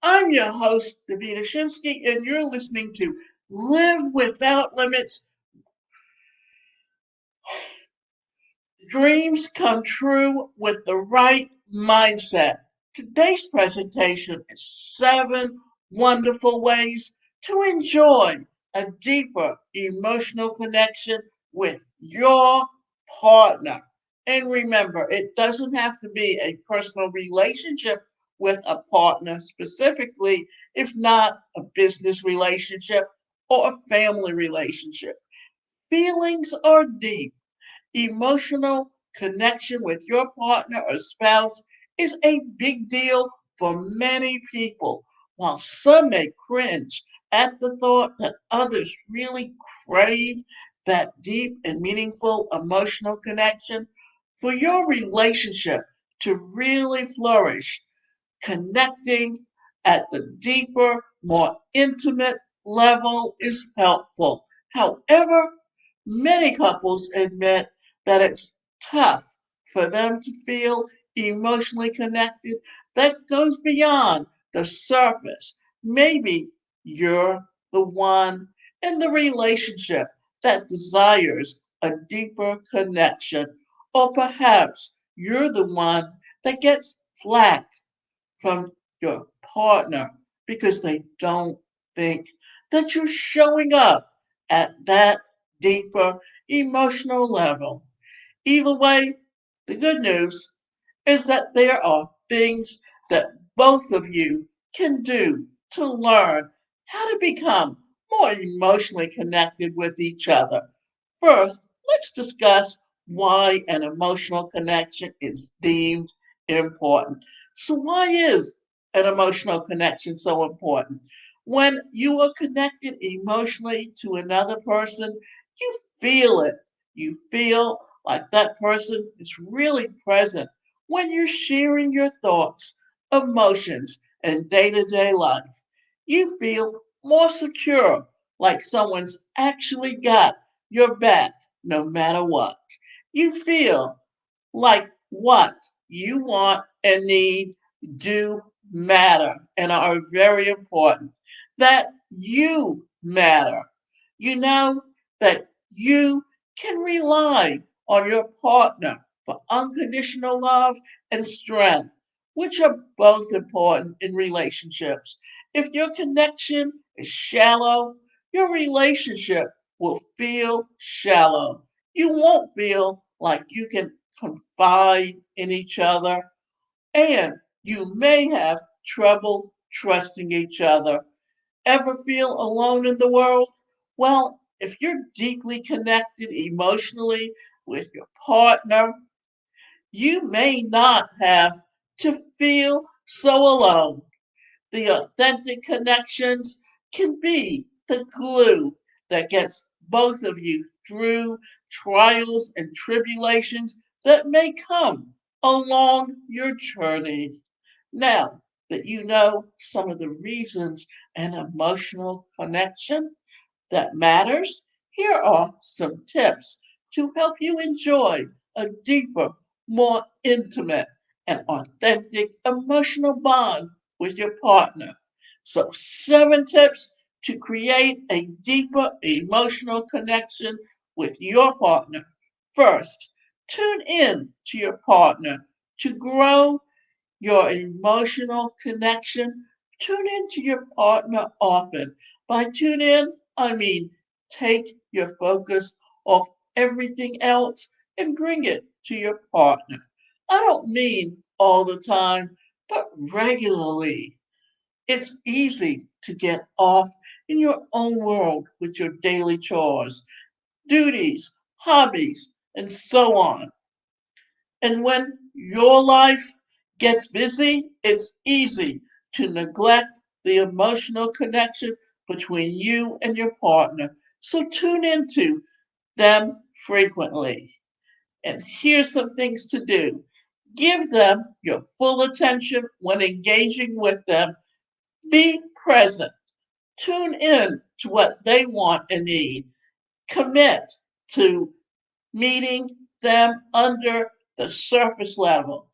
I'm your host, Davina Shinsky, and you're listening to Live Without Limits. Dreams come true with the right mindset. Today's presentation is 7 wonderful ways to enjoy a deeper emotional connection with your partner. And remember, it doesn't have to be a personal relationship with a partner specifically, if not a business relationship or a family relationship. Feelings are deep. Emotional connection with your partner or spouse is a big deal for many people. While some may cringe at the thought that others really crave that deep and meaningful emotional connection, for your relationship to really flourish, connecting at the deeper, more intimate level is helpful. However, many couples admit that it's tough for them to feel emotionally connected that goes beyond the surface. Maybe you're the one in the relationship that desires a deeper connection, or perhaps you're the one that gets flack from your partner because they don't think that you're showing up at that deeper emotional level. Either way, the good news is that there are things that both of you can do to learn how to become more emotionally connected with each other. First, let's discuss why an emotional connection is deemed important. So, why is an emotional connection so important? When you are connected emotionally to another person, you feel it. You feel like that person is really present when you're sharing your thoughts, emotions, and day to day life. You feel more secure, like someone's actually got your back no matter what. You feel like what you want and need do matter and are very important. That you matter. You know that you can rely on your partner for unconditional love and strength, which are both important in relationships. If your connection is shallow, your relationship will feel shallow. You won't feel like you can confide in each other, and you may have trouble trusting each other. Ever feel alone in the world? Well, if you're deeply connected emotionally with your partner, you may not have to feel so alone. The authentic connections can be the glue that gets both of you through trials and tribulations that may come along your journey. Now that you know some of the reasons an emotional connection that matters, here are some tips to help you enjoy a deeper, more intimate, and authentic emotional bond with your partner. So, 7 tips to create a deeper emotional connection with your partner. First, tune in to your partner to grow your emotional connection. Tune into your partner often. By tune in, I mean take your focus off everything else and bring it to your partner. I don't mean all the time, but regularly. It's easy to get off in your own world with your daily chores, duties, hobbies, and so on. And when your life gets busy, it's easy to neglect the emotional connection between you and your partner. So tune into them frequently. And here's some things to do: give them your full attention when engaging with them, be present, tune in to what they want and need, commit to meeting them under the surface level.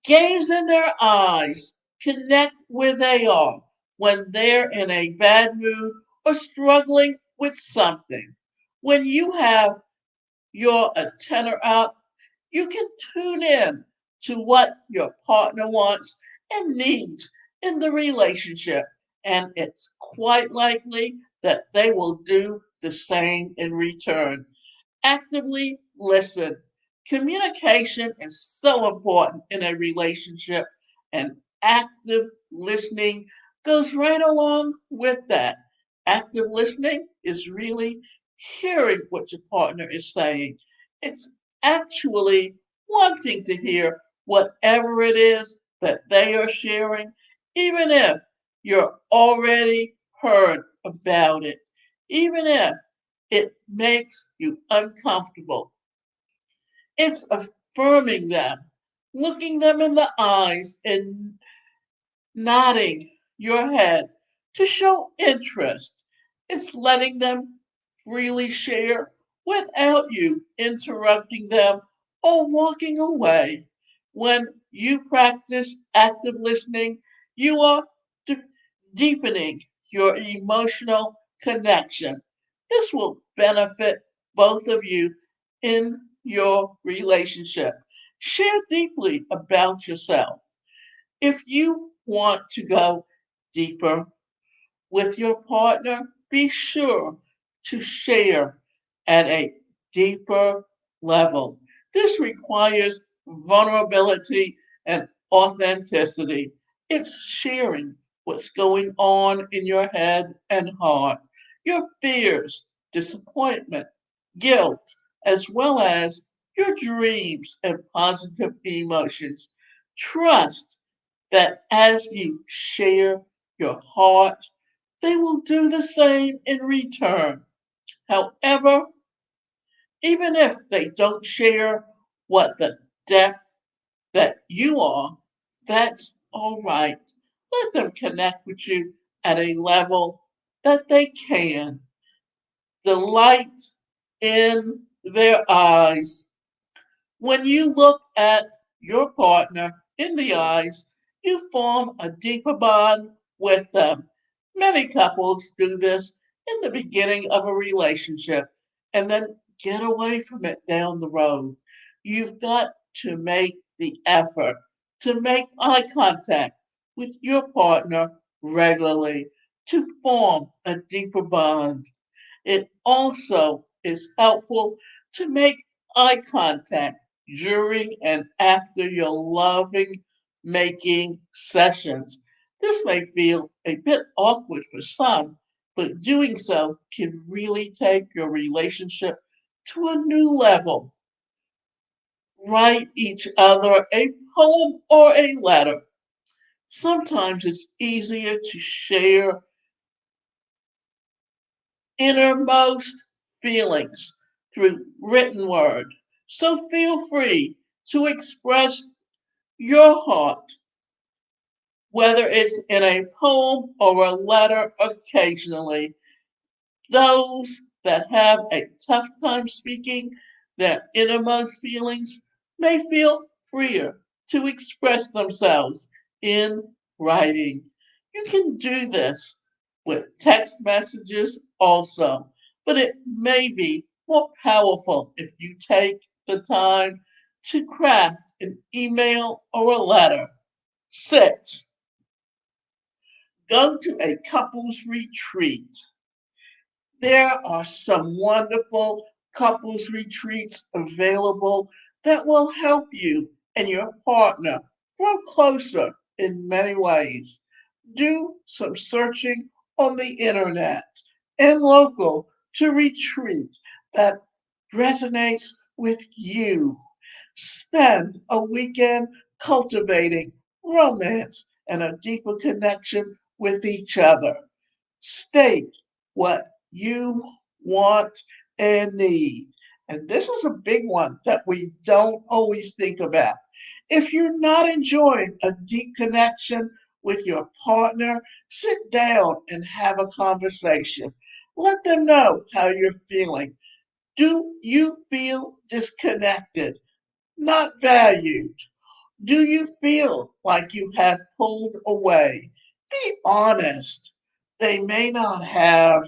Gaze in their eyes. Connect where they are when they're in a bad mood or struggling with something. When you have your antenna out, you can tune in to what your partner wants and needs in the relationship, and it's quite likely that they will do the same in return. Actively listen. Communication is so important in a relationship, and active listening goes right along with that. Active listening is really hearing what your partner is saying. It's actually wanting to hear whatever it is that they are sharing, even if you're already heard about it, even if it makes you uncomfortable. It's affirming them, looking them in the eyes, and nodding your head to show interest. It's letting them freely share without you interrupting them or walking away. When you practice active listening, you are de- deepening your emotional connection. This will benefit both of you in your relationship. Share deeply about yourself. If you want to go deeper with your partner, be sure to share at a deeper level. This requires vulnerability and authenticity. It's sharing what's going on in your head and heart, your fears, disappointment, guilt, as well as your dreams and positive emotions. Trust that as you share your heart, they will do the same in return. However, even if they don't share what the depth that you are, that's all right. Let them connect with you at a level that they can. The light in their eyes. When you look at your partner in the eyes, you form a deeper bond with them. Many couples do this in the beginning of a relationship and then get away from it down the road. You've got to make the effort to make eye contact with your partner regularly to form a deeper bond. It also is helpful to make eye contact during and after your loving making sessions. This may feel a bit awkward for some, but doing so can really take your relationship to a new level. Write each other a poem or a letter. Sometimes it's easier to share innermost feelings through written word. So feel free to express your heart, whether it's in a poem or a letter occasionally. Those that have a tough time speaking their innermost feelings may feel freer to express themselves in writing. You can do this with text messages also, but it may be more powerful if you take the time to craft an email or a letter. 6. Go to a couples retreat. There are some wonderful couples retreats available that will help you and your partner grow closer in many ways. Do some searching on the internet and local to retreat that resonates with you. Spend a weekend cultivating romance and a deeper connection with each other. State what you want and need. And this is a big one that we don't always think about. If you're not enjoying a deep connection with your partner, sit down and have a conversation. Let them know how you're feeling. Do you feel disconnected, not valued? Do you feel like you have pulled away? Be honest. They may not have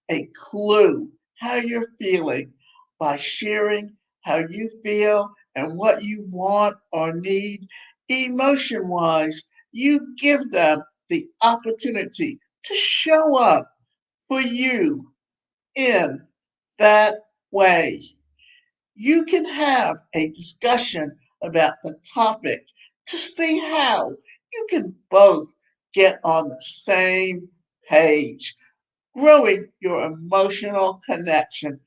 a clue how you're feeling by sharing how you feel and what you want or need emotion wise. You give them the opportunity to show up for you in that way. You can have a discussion about the topic to see how you can both get on the same page, growing your emotional connection.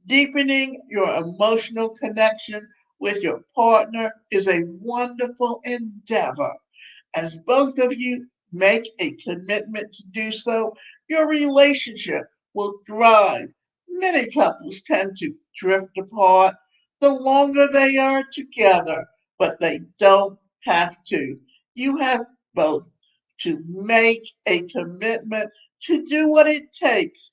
Deepening your emotional connection with your partner is a wonderful endeavor. As both of you make a commitment to do so, your relationship will thrive. Many couples tend to drift apart the longer they are together, but they don't have to. You have both to make a commitment to do what it takes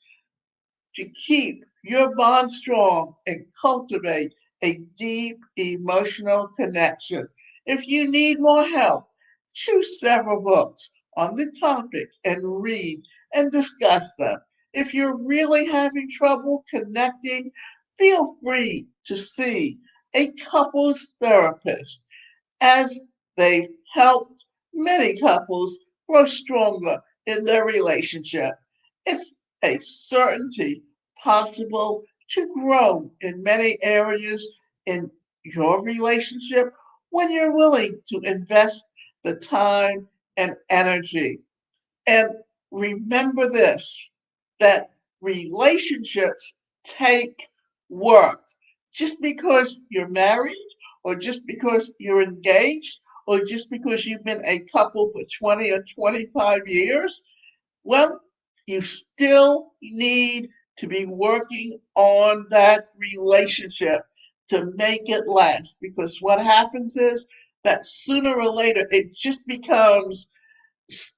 to keep your bond strong and cultivate a deep emotional connection. If you need more help, choose several books on the topic and read and discuss them. If you're really having trouble connecting, feel free to see a couples therapist as they've helped many couples grow stronger in their relationship. It's a certainty possible to grow in many areas in your relationship when you're willing to invest the time and energy. And remember this, that relationships take work. Just because you're married, or just because you're engaged, or just because you've been a couple for 20 or 25 years, well, you still need to be working on that relationship to make it last. Because what happens is that sooner or later it just becomes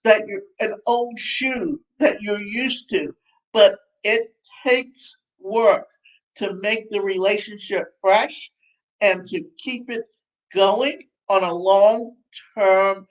that you're an old shoe that you're used to, but it takes work to make the relationship fresh and to keep it going on a long term